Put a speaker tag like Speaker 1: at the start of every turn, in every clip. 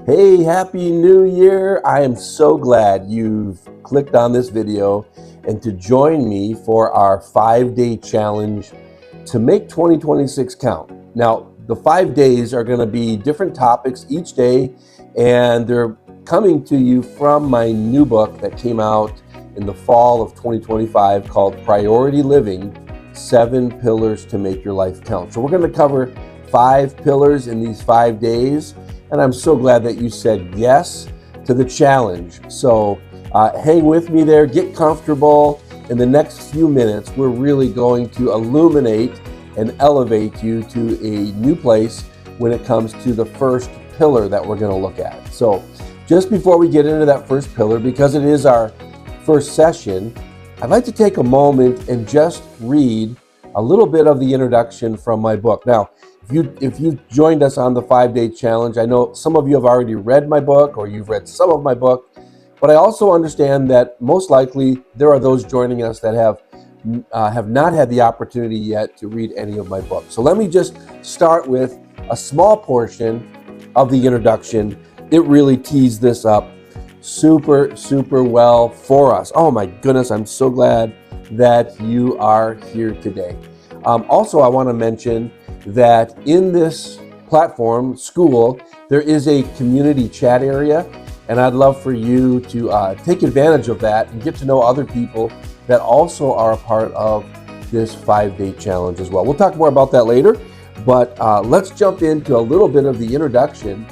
Speaker 1: Hey, Happy New Year! I am so glad you've clicked on this video and to join me for our 5-day challenge to make 2026 count. Now, the 5 days are going to be different topics each day, and they're coming to you from my new book that came out in the fall of 2025 called Priority Living: 7 Pillars to Make Your Life Count. So we're going to cover 5 pillars in these 5 days. And I'm so glad that you said yes to the challenge. So hang with me there, get comfortable. In the next few minutes, we're really going to illuminate and elevate you to a new place when it comes to the first pillar that we're going to look at. So just before we get into that first pillar, because it is our first session, I'd like to take a moment and just read a little bit of the introduction from my book. Now, if you've joined us on the 5-day challenge, I know some of you have already read my book or you've read some of my book, but I also understand that most likely there are those joining us that have not had the opportunity yet to read any of my books. So let me just start with a small portion of the introduction. It really tees this up super well for us. Oh my goodness, I'm so glad that you are here today. Also, I want to mention that in this platform, School, there is a community chat area, and I'd love for you to take advantage of that and get to know other people that also are a part of this 5-day challenge as well. We'll talk more about that later, but let's jump into a little bit of the introduction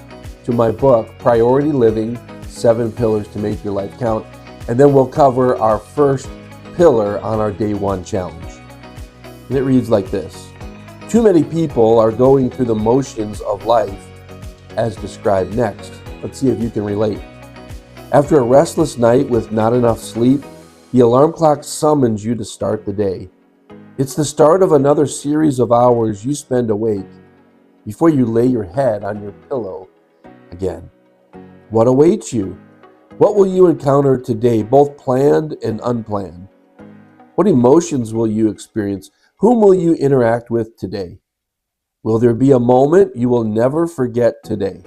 Speaker 1: to my book, Priority Living: 7 Pillars to Make Your Life Count, and then we'll cover our first pillar on our day 1 challenge. And it reads like this: too many people are going through the motions of life as described next. Let's see if you can relate. After a restless night with not enough sleep, the alarm clock summons you to start the day. It's the start of another series of hours you spend awake before you lay your head on your pillow again. What awaits you? What will you encounter today, both planned and unplanned? What emotions will you experience? Whom will you interact with today? Will there be a moment you will never forget today?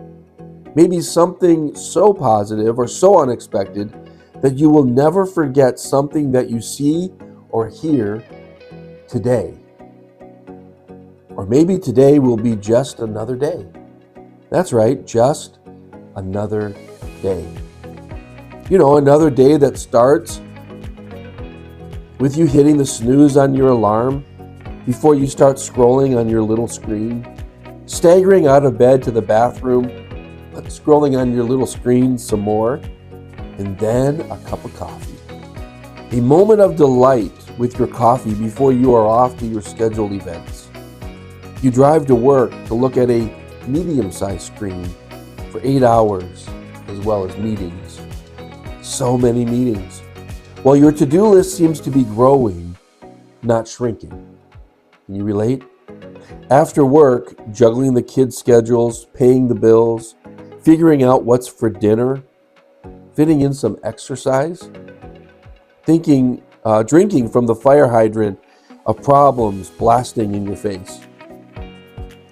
Speaker 1: Maybe something so positive or so unexpected that you will never forget something that you see or hear today. Or maybe today will be just another day. That's right, just another day. You know, another day that starts with you hitting the snooze on your alarm before you start scrolling on your little screen, staggering out of bed to the bathroom, scrolling on your little screen some more, and then a cup of coffee. A moment of delight with your coffee before you are off to your scheduled events. You drive to work to look at a medium-sized screen for 8 hours, as well as meetings. So many meetings. While your to-do list seems to be growing, not shrinking. Can you relate? After work, juggling the kids' schedules, paying the bills, figuring out what's for dinner, fitting in some exercise, drinking from the fire hydrant of problems blasting in your face.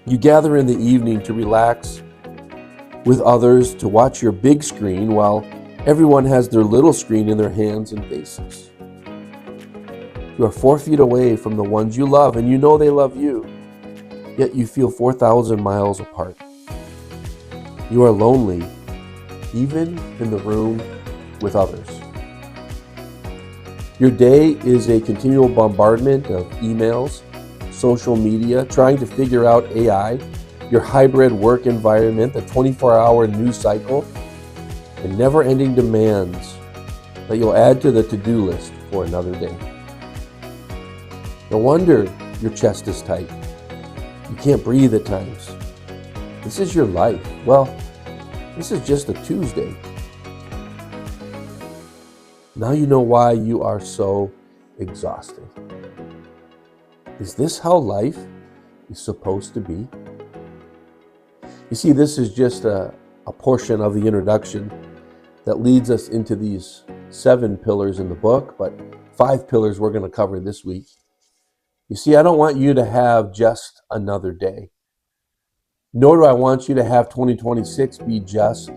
Speaker 1: You gather in the evening to relax with others, to watch your big screen while everyone has their little screen in their hands and faces. You are 4 feet away from the ones you love, and you know they love you, yet you feel 4,000 miles apart. You are lonely, even in the room with others. Your day is a continual bombardment of emails, social media, trying to figure out AI, your hybrid work environment, the 24-hour news cycle, and never-ending demands that you'll add to the to-do list for another day. No wonder your chest is tight. You can't breathe at times. This is your life. Well, this is just a Tuesday. Now you know why you are so exhausted. Is this how life is supposed to be? You see, this is just a portion of the introduction that leads us into these 7 pillars in the book, but 5 pillars we're going to cover this week. You see, I don't want you to have just another day. nor do I want you to have 2026 be just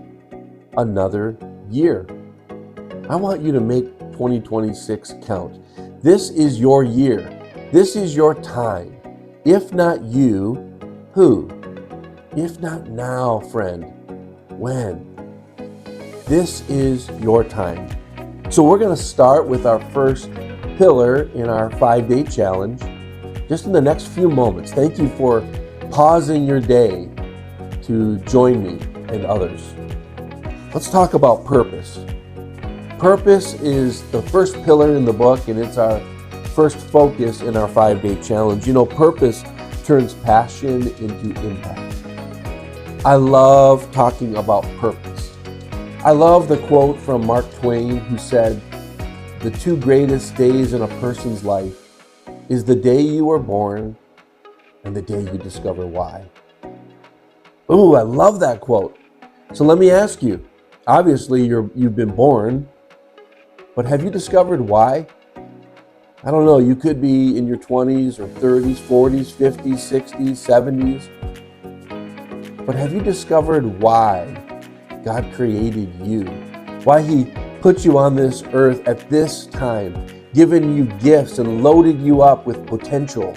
Speaker 1: another year. I want you to make 2026 count. This is your year. This is your time. If not you, who? If not now, friend, when? This is your time. So we're going to start with our first pillar in our 5-day challenge just in the next few moments. Thank you for pausing your day to join me and others. Let's talk about purpose. Purpose is the first pillar in the book, and it's our first focus in our 5-day challenge. You know, purpose turns passion into impact. I love talking about purpose. I love the quote from Mark Twain, who said, "The two greatest days in a person's life is the day you were born and the day you discover why." Ooh, I love that quote. So let me ask you, obviously you've been born, but have you discovered why? I don't know, you could be in your 20s or 30s, 40s, 50s, 60s, 70s. But have you discovered why God created you? Why He put you on this earth at this time, given you gifts and loaded you up with potential?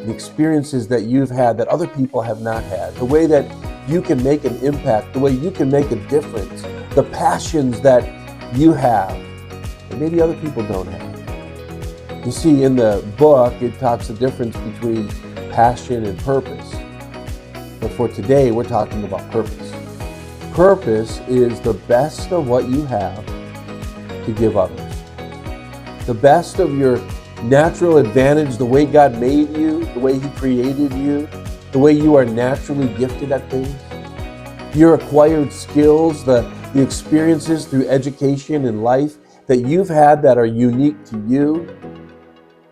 Speaker 1: The experiences that you've had that other people have not had, the way that you can make an impact, the way you can make a difference, the passions that you have that maybe other people don't have. You see, in the book, it talks the difference between passion and purpose. But for today, we're talking about purpose. Purpose is the best of what you have to give others. The best of your natural advantage, the way God made you, the way He created you, the way you are naturally gifted at things, your acquired skills, the experiences through education and life that you've had that are unique to you,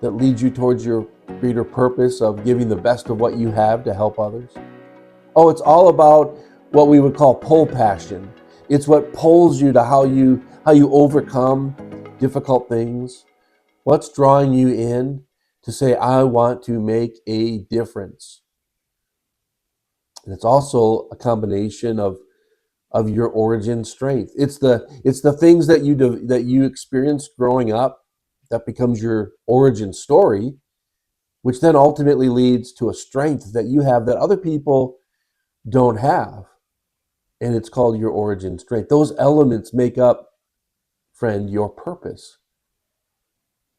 Speaker 1: that lead you towards your greater purpose of giving the best of what you have to help others. Oh, it's all about what we would call pull passion. It's what pulls you to how you overcome difficult things. What's drawing you in to say, I want to make a difference? And it's also a combination of your origin strength. It's the things that you experienced growing up that becomes your origin story, which then ultimately leads to a strength that you have that other people don't have. And it's called your origin strength. Those elements make up, friend, your purpose.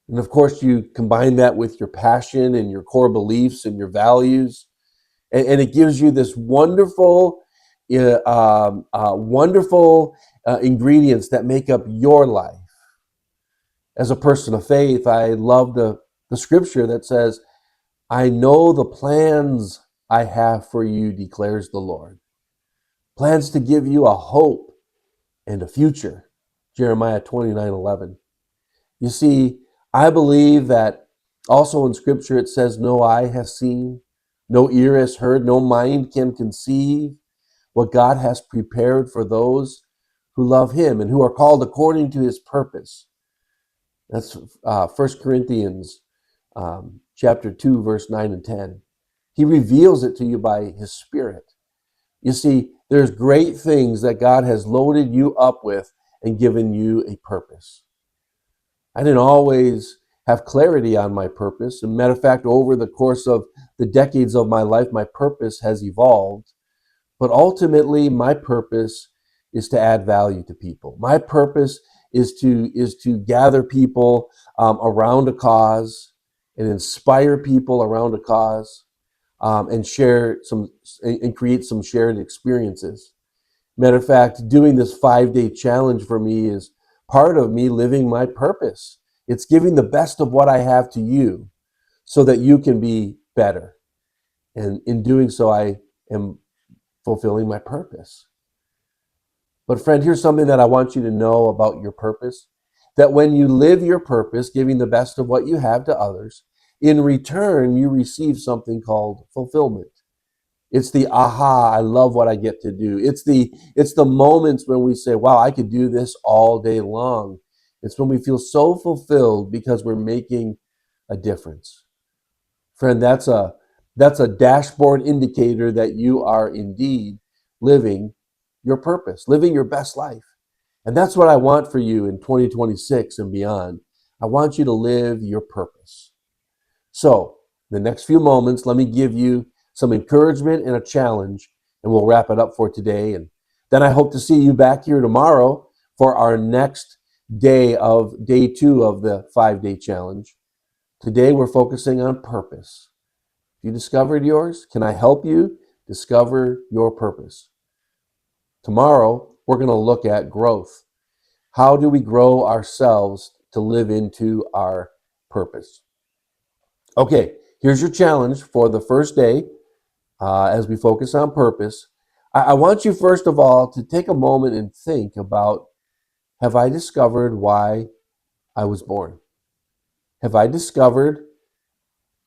Speaker 1: And of course, you combine that with your passion and your core beliefs and your values, and it gives you this wonderful, ingredients that make up your life. As a person of faith, I love the scripture that says, "I know the plans I have for you, declares the Lord." Plans to give you a hope and a future. Jeremiah 29:11. You see, I believe that also in Scripture it says, "No eye has seen, no ear has heard, no mind can conceive what God has prepared for those who love Him and who are called according to His purpose." That's 1 Corinthians chapter 2, verse 9 and 10. He reveals it to you by His Spirit. You see, there's great things that God has loaded you up with and given you a purpose. I didn't always have clarity on my purpose. As a matter of fact, over the course of the decades of my life, my purpose has evolved. But ultimately, my purpose is to add value to people. My purpose is to gather people around a cause and inspire people around a cause, and create some shared experiences. Matter of fact, doing this 5-day challenge for me is part of me living my purpose. It's giving the best of what I have to you so that you can be better. And in doing so, I am fulfilling my purpose. But friend, here's something that I want you to know about your purpose. That when you live your purpose, giving the best of what you have to others, in return, you receive something called fulfillment. It's the aha, I love what I get to do. It's the moments when we say, wow, I could do this all day long. It's when we feel so fulfilled because we're making a difference. Friend, that's a That's a dashboard indicator that you are indeed living your purpose, living your best life. And that's what I want for you in 2026 and beyond. I want you to live your purpose. So, the next few moments, let me give you some encouragement and a challenge, and we'll wrap it up for today. And then I hope to see you back here tomorrow for our next day of day 2 of the 5-day challenge. Today, we're focusing on purpose. If you discovered yours, can I help you discover your purpose? Tomorrow, we're going to look at growth. How do we grow ourselves to live into our purpose? Okay, here's your challenge for the first day as we focus on purpose. I want you, first of all, to take a moment and think about, have I discovered why I was born? Have I discovered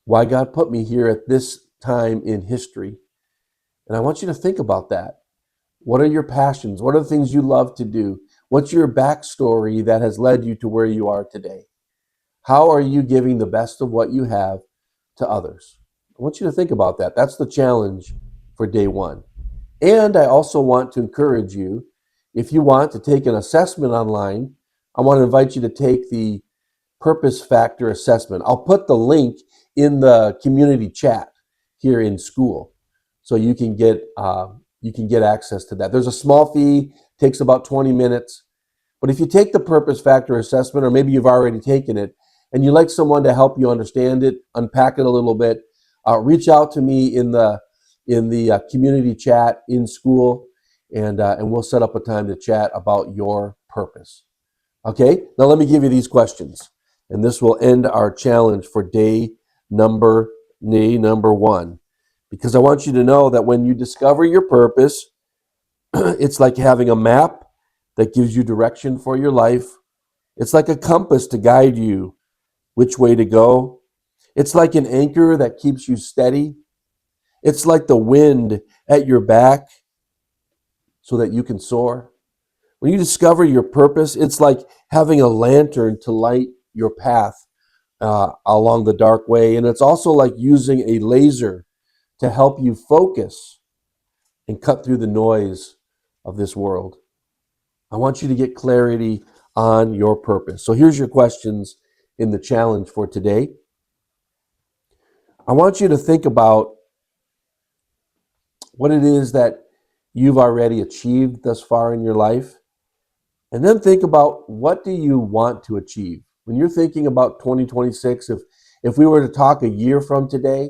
Speaker 1: why God put me here at this time in history? And I want you to think about that. What are your passions? What are the things you love to do? What's your backstory that has led you to where you are today? How are you giving the best of what you have to others? I want you to think about that. That's the challenge for day 1. And I also want to encourage you, if you want to take an assessment online, I want to invite you to take the Purpose Factor assessment. I'll put the link in the community chat here in school, so you can get access to that. There's a small fee, takes about 20 minutes. But if you take the Purpose Factor assessment, or maybe you've already taken it, and you'd like someone to help you understand it, unpack it a little bit, reach out to me in the community chat in school, and we'll set up a time to chat about your purpose. Okay, now let me give you these questions, and this will end our challenge for day number 1. Because I want you to know that when you discover your purpose, it's like having a map that gives you direction for your life. It's like a compass to guide you which way to go. It's like an anchor that keeps you steady. It's like the wind at your back so that you can soar. When you discover your purpose, it's like having a lantern to light your path along the dark way. And it's also like using a laser to help you focus and cut through the noise of this world. I want you to get clarity on your purpose. So here's your questions in the challenge for today. I want you to think about what it is that you've already achieved thus far in your life. And then think about, what do you want to achieve? When you're thinking about 2026, if we were to talk a year from today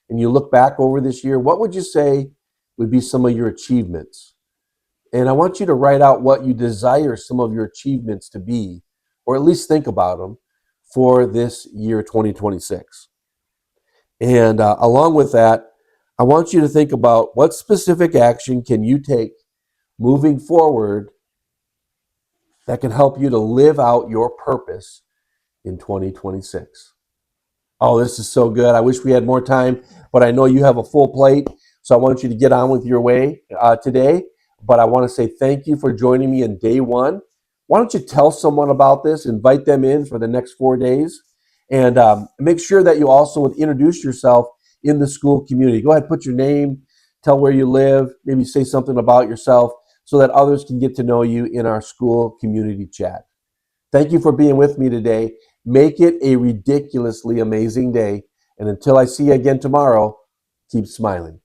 Speaker 1: and you look back over this year, what would you say would be some of your achievements? And I want you to write out what you desire some of your achievements to be, or at least think about them for this year 2026. And along with that, I want you to think about, what specific action can you take moving forward that can help you to live out your purpose in 2026. Oh, this is so good. I wish we had more time, but I know you have a full plate, so I want you to get on with your way today. But I want to say thank you for joining me in day 1. Why don't you tell someone about this, invite them in for the next 4 days, and make sure that you also introduce yourself in the school community. Go ahead, put your name, tell where you live, maybe say something about yourself so that others can get to know you in our school community chat. Thank you for being with me today. Make it a ridiculously amazing day. And until I see you again tomorrow, keep smiling.